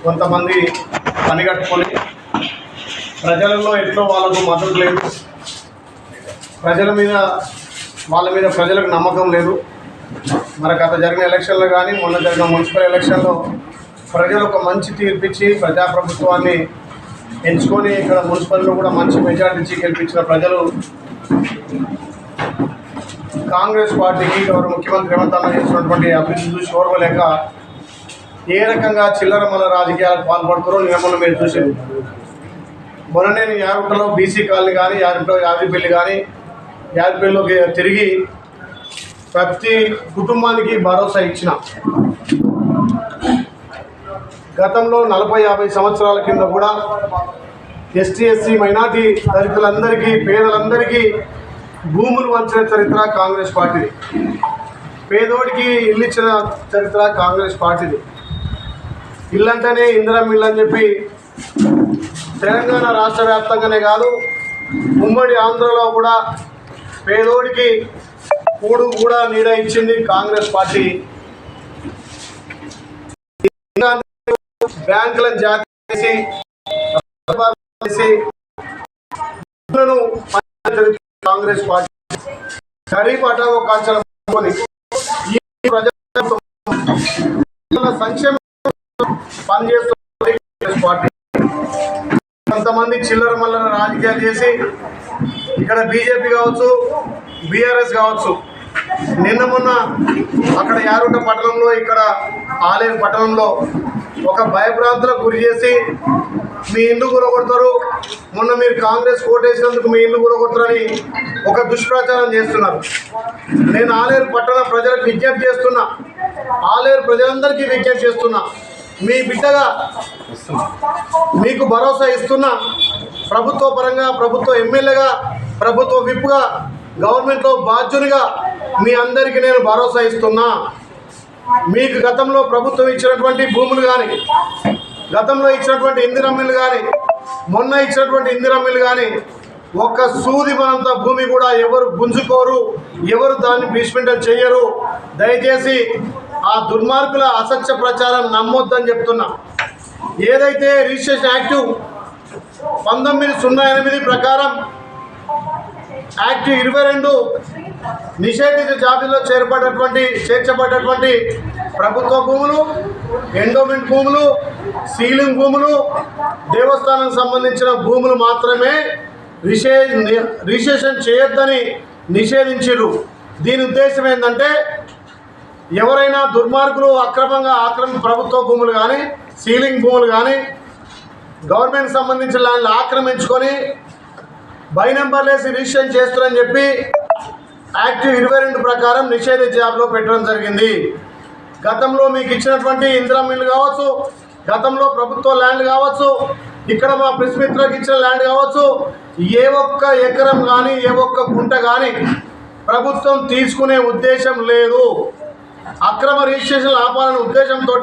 కొంతమంది పనిగట్టుకొని ప్రజలలో ఎట్లో వాళ్ళకు మద్దతు లేదు, వాళ్ళ మీద ప్రజలకు నమ్మకం లేదు. మరి గత జరిగిన ఎలక్షన్లో కానీ మొన్న జరిగిన మున్సిపల్ ఎలక్షన్లో ప్రజలు ఒక మంచి తీర్పిచ్చి ప్రజాప్రభుత్వాన్ని ఎంచుకొని ఇక్కడ మున్సిపల్లో కూడా మంచి మెజార్టీ గెలిపించిన ప్రజలు కాంగ్రెస్ పార్టీకి గౌరవ ముఖ్యమంత్రి రేవంత్ అన్న చేస్తున్నటువంటి అభివృద్ధి చూసి ఓర్వలేక ఏ రకంగా చిల్లర మల్ల రాజకీయాలకు పాల్పడుతారో నియమంలో మీరు చూసారు. మొన్న నేను యాదగిరిలో బీసీ కాలనీ కానీ యాదగిరిపల్లి కానీ యాదగిరిపల్లిలోకి తిరిగి ప్రతి కుటుంబానికి భరోసా ఇచ్చిన. గతంలో 40-50 సంవత్సరాల కింద కూడా ఎస్టీ ఎస్సీ మైనార్టీ దళితులందరికీ పేదలందరికీ భూములు వంచిన చరిత్ర కాంగ్రెస్ పార్టీది. పేదోడికి ఇల్లు ఇచ్చిన చరిత్ర కాంగ్రెస్ పార్టీది. ఇల్లంటేనే ఇందిరమ్మ ఇల్లు అని చెప్పి తెలంగాణ రాష్ట్ర వ్యాప్తంగానే కాదు ఉమ్మడి ఆంధ్రలో కూడా పేదోడికి కూడు కూడా నీడ ఇచ్చింది కాంగ్రెస్ పార్టీ. బ్యాంకులను జారీ చేసి కాంగ్రెస్ పార్టీ గరీబ్ హఠావో కాల్చడం ఈ ప్రజల సంక్షేమ పనిచేస్తున్న కాంగ్రెస్ పార్టీ కొంతమంది చిల్లర మల్లర రాజకీయాలు చేసి ఇక్కడ బీజేపీ కావచ్చు, బీఆర్ఎస్ కావచ్చు, నిన్న మొన్న అక్కడ యారుంట పట్టణంలో ఇక్కడ ఆలేరు పట్టణంలో ఒక భయభ్రాంతులకు గురి చేసి మీ ఇల్లు కూరగొడతారు, మొన్న మీరు కాంగ్రెస్ ఓటేసినందుకు మీ ఇల్లు కూరగొడతారని ఒక దుష్ప్రచారం చేస్తున్నారు. నేను ఆలేరు పట్టణ ప్రజలకు విజ్ఞప్తి చేస్తున్నా, ఆలేరు ప్రజలందరికీ విజ్ఞప్తి చేస్తున్నా, మీ బిడ్డగా మీకు భరోసా ఇస్తున్నా, ప్రభుత్వ పరంగా, ప్రభుత్వ ఎమ్మెల్యేగా, ప్రభుత్వ విప్గా, గవర్నమెంట్లో బాధ్యునిగా మీ అందరికీ నేను భరోసా ఇస్తున్నా. మీకు గతంలో ప్రభుత్వం ఇచ్చినటువంటి భూములు కానీ, గతంలో ఇచ్చినటువంటి ఇందిరమ్మలు కానీ, మొన్న ఇచ్చినటువంటి ఇందిరమ్మలు కానీ ఒక్క సూది మనంత భూమి కూడా ఎవరు గుంజుకోరు, ఎవరు దాన్ని భీష్మింటలు చేయరు. దయచేసి ఆ దుర్మార్గుల అసత్య ప్రచారం నమ్మొద్దని చెప్తున్నా. ఏదైతే రిజిస్ట్రేషన్ యాక్టు 1908 ప్రకారం యాక్ట్ 22 నిషేధిత జాబితాలో చేర్చబడ్డటువంటి ప్రభుత్వ భూములు, ఎండోమెంట్ భూములు, సీలింగ్ భూములు, దేవస్థానానికి సంబంధించిన భూములు మాత్రమే రిజిస్ట్రేషన్ చేయొద్దని నిషేధించారు. దీని ఉద్దేశం ఏంటంటే ఎవరైనా దుర్మార్గులు అక్రమంగా ప్రభుత్వ భూములు కానీ, సీలింగ్ భూములు కానీ, గవర్నమెంట్ సంబంధించిన ల్యాండ్లు ఆక్రమించుకొని బై నెంబర్లు వేసి రిజిస్ట్రేషన్ చేస్తారని చెప్పి యాక్ట్ 22 ప్రకారం నిషేధిత జాబితాలో పెట్టడం జరిగింది. గతంలో మీకు ఇచ్చినటువంటి ఇందిరమ్మ ఇల్లు కావచ్చు, గతంలో ప్రభుత్వ ల్యాండ్ కావచ్చు, ఇక్కడ మా ప్రెస్ మిత్రులకు ఇచ్చిన ల్యాండ్ కావచ్చు, ఏ ఒక్క ఎకరం కానీ, ఏ ఒక్క గుంట కానీ ప్రభుత్వం తీసుకునే ఉద్దేశం లేదు. అక్రమ రిజిస్ట్రేషన్ ఆపాలనే ఉద్దేశంతో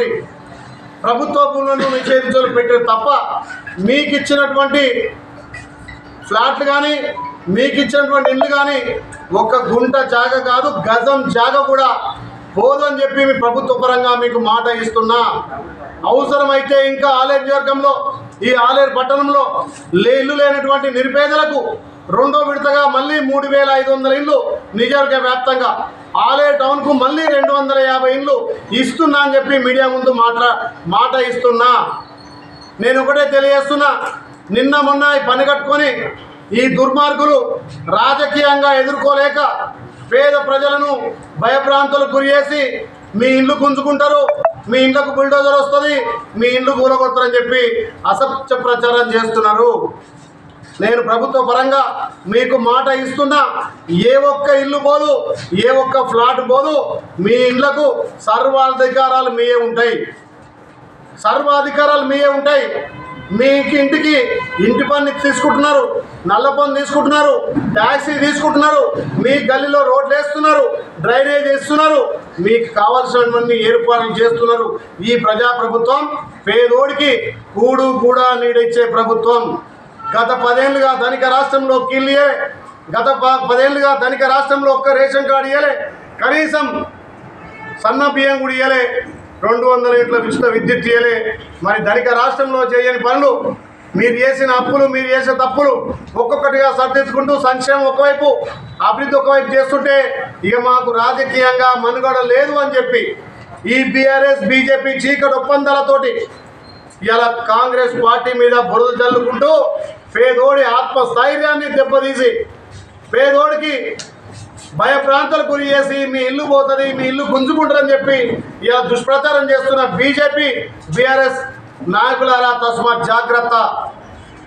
ప్రభుత్వ భూములను నిషేధించాలి పెట్టారు తప్ప మీకు ఇచ్చినటువంటి ఫ్లాట్లు కానీ, మీకు ఇచ్చినటువంటి ఇల్లు కానీ ఒక్క గుంట జాగ కాదు, గజం జాగ కూడా పోదని చెప్పి మీ ప్రభుత్వ పరంగా మీకు మాట ఇస్తున్నా. అవసరమైతే ఇంకా ఆలేరు నియోజకవర్గంలో, ఈ ఆలేరు పట్టణంలో ఇల్లు లేనటువంటి నిరుపేదలకు రెండో విడతగా మళ్ళీ 3500 ఇళ్ళు నియోజకవర్గ వ్యాప్తంగా, ఆలేరు టౌన్కు మళ్ళీ 250 ఇళ్ళు ఇస్తున్నా అని చెప్పి మీడియా ముందు మాట ఇస్తున్నా. నేను ఒకటే తెలియజేస్తున్నా, నిన్న మొన్న పని కట్టుకొని ఈ దుర్మార్గులు రాజకీయంగా ఎదుర్కోలేక పేద ప్రజలను భయభ్రాంతులకు గురి చేసి మీ ఇండ్లు గుంజుకుంటారు, మీ ఇండ్లకు బుల్డోజర్ వస్తుంది, మీ ఇండ్లు కూలగొడతారని చెప్పి అసత్య ప్రచారం చేస్తున్నారు. నేను ప్రభుత్వ పరంగా మీకు మాట ఇస్తున్నా, ఏ ఒక్క ఇల్లు పోదు, ఏ ఒక్క ఫ్లాట్ పోదు, మీ ఇండ్లకు సర్వాధికారాలు మీయే ఉంటాయి, సర్వాధికారాలు మీయే ఉంటాయి. మీకు ఇంటికి ఇంటి పన్ను తీసుకుంటున్నారు, నల్ల పన్ను తీసుకుంటున్నారు, ట్యాక్సీ తీసుకుంటున్నారు, మీ గల్లీలో రోడ్లు వేస్తున్నారు, డ్రైనేజ్ వేస్తున్నారు, మీకు కావాల్సినవన్నీ ఏర్పాట్లు చేస్తున్నారు. ఈ ప్రజాప్రభుత్వం పేదోడికి కూడు కూడా నీడిచ్చే ప్రభుత్వం. గత 10 ఏళ్ళుగా ధనిక రాష్ట్రంలో కీళ్ళే, గత 10 ఏళ్ళుగా ధనిక రాష్ట్రంలో ఒక్క రేషన్ కార్డు ఇవ్వలే, కనీసం సన్న బియ్యం కూడా ఇవ్వలే. 200 యూనిట్ల ఉచిత విద్యుత్ ఇయ్యలే. మరి ధనిక రాష్ట్రంలో చేయని పనులు, మీరు చేసిన అప్పులు, మీరు చేసిన తప్పులు ఒక్కొక్కటిగా సర్దించుకుంటూ సంక్షేమం ఒకవైపు, అభివృద్ధి ఒకవైపు చేస్తుంటే ఇక మాకు రాజకీయంగా మనుగడ లేదు అని చెప్పి ఈ బీఆర్ఎస్ బీజేపీ చీకటి ఒప్పందాలతోటి ఇలా కాంగ్రెస్ పార్టీ మీద బురద జల్లుకుంటూ పేదోడి ఆత్మస్థైర్యాన్ని దెబ్బతీసి, పేదోడికి భయప్రాంతాలకు గురి చేసి మీ ఇల్లు పోతుంది, మీ ఇల్లు గుంజుకుంటారని చెప్పి ఇలా దుష్ప్రచారం చేస్తున్న బీజేపీ బీఆర్ఎస్ నాయకులారా తస్మాత్ జాగ్రత్త.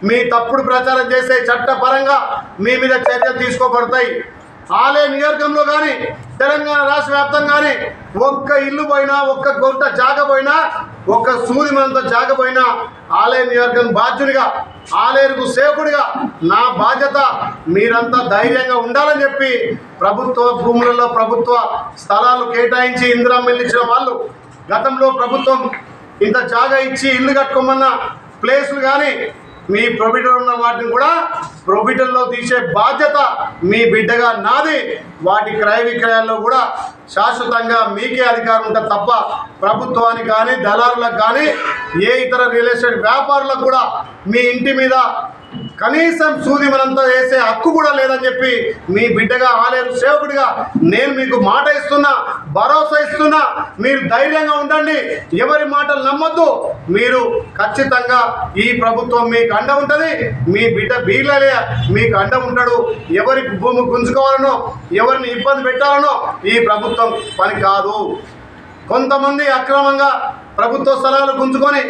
మీ తప్పుడు ప్రచారం చేసే చట్టపరంగా మీ మీద చర్యలు తీసుకోబడతాయి. ఆలయ నియోజకంలో కానీ తెలంగాణ రాష్ట్ర వ్యాప్తంగా కానీ ఒక్క ఇల్లు పోయినా, ఒక్క గొంత జాగ పోయినా, ఒక్క సూది మనంత జాగ పోయినా ఆలయ నియోజకం బాధ్యునిగా, ఆలయకు సేవకుడిగా నా బాధ్యత మీరంతా ధైర్యంగా ఉండాలని చెప్పి ప్రభుత్వ భూములలో ప్రభుత్వ స్థలాలు కేటాయించి ఇందిరమ్మ ఇల్లు ఇచ్చిన వాళ్ళు, గతంలో ప్రభుత్వం ఇంత జాగా ఇచ్చి ఇల్లు కట్టుకోమన్న ప్లేసులు కానీ మీ ప్రొబిటర్ ఉన్న వాటిని కూడా ప్రొబిటర్లో తీసే బాధ్యత మీ బిడ్డగా నాది. వాటి క్రయ విక్రయాల్లో కూడా శాశ్వతంగా మీకే అధికారం ఉంటుంది తప్ప ప్రభుత్వానికి కానీ దళారులకు కానీ ఏ ఇతర రియల్ ఎస్టేట్ వ్యాపారులకు కూడా మీ ఇంటి మీద కనీసం సూది మనంతా వేసే హక్కు కూడా లేదని చెప్పి మీ బిడ్డగా ఆలయ సేవకుడిగా నేను మీకు మాట ఇస్తున్నా, భరోసా ఇస్తున్నా. మీరు ధైర్యంగా ఉండండి, ఎవరి మాటలు నమ్మొద్దు. మీరు ఖచ్చితంగా ఈ ప్రభుత్వం మీకు అండ ఉంటుంది, మీ బిడ్డ బీలలే మీకు అండ ఉంటాడు. ఎవరి భూమి గుంజుకోవాలనో, ఎవరిని ఇబ్బంది పెట్టాలనో ఈ ప్రభుత్వం పని కాదు. కొంతమంది అక్రమంగా ప్రభుత్వ స్థలాలు గుంజుకొని,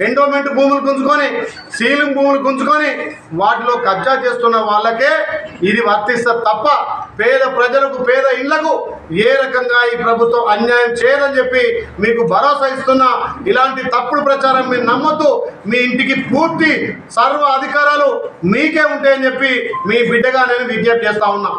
ఎండోమెంట్ భూములు గుంజుకొని, సీలింగ్ భూములు గుంజుకొని వాటిలో కబ్జా చేస్తున్న వాళ్ళకే ఇది వర్తిస్తుంది తప్ప పేద ప్రజలకు, పేద ఇళ్లకు ఏ రకంగా ఈ ప్రభుత్వం అన్యాయం చేయదని చెప్పి మీకు భరోసా ఇస్తున్నా. ఇలాంటి తప్పుడు ప్రచారం మీరు నమ్మొద్దు. మీ ఇంటికి పూర్తి సర్వ అధికారాలు మీకే ఉంటాయని చెప్పి మీ బిడ్డగా నేను విజ్ఞప్తి చేస్తా ఉన్నా.